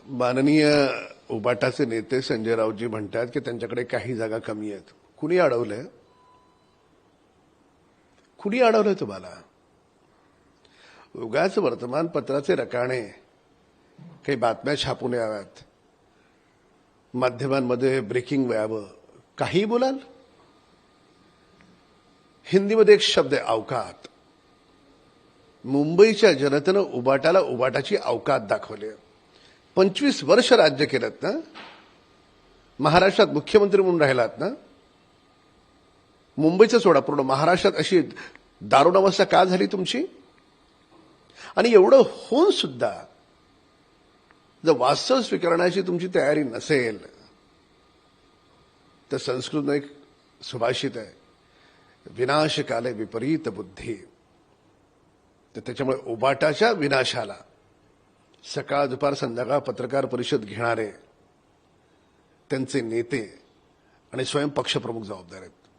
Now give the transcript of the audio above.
माननीय उबाटाचे नेते संजय राऊतजी म्हणतात की त्यांच्याकडे काही जागा कमी आहेत. कुणी अडवलंय? कुणी अडवलंय तुम्हाला? उगाच वर्तमानपत्राचे रकाने काही बातम्या छापून याव्यात, माध्यमांमध्ये ब्रेकिंग व्हावं, काही बोलाल. हिंदीमध्ये एक शब्द आहे अवकात. मुंबईच्या जनतेनं उबाटाला उबाटाची अवकात दाखवली. 25 वर्ष राज्य केलं ना, महाराष्ट्रात मुख्यमंत्री म्हणून राहिलात ना. मुंबईचं सोडा, पूर्ण महाराष्ट्रात अशी दारुण अवस्था का झाली तुमची? आणि एवढं होऊन सुद्धा जर वास्तव स्वीकारण्याची तुमची तयारी नसेल, तर संस्कृतनं एक सुभाषित आहे, विनाशकाले विपरीत बुद्धी. तर त्याच्यामुळे उबाटाच्या विनाशाला सकाळ दुपार संध्याकाळ पत्रकार परिषद घेणारे त्यांचे नेते आणि स्वयं पक्षप्रमुख जबाबदार आहेत.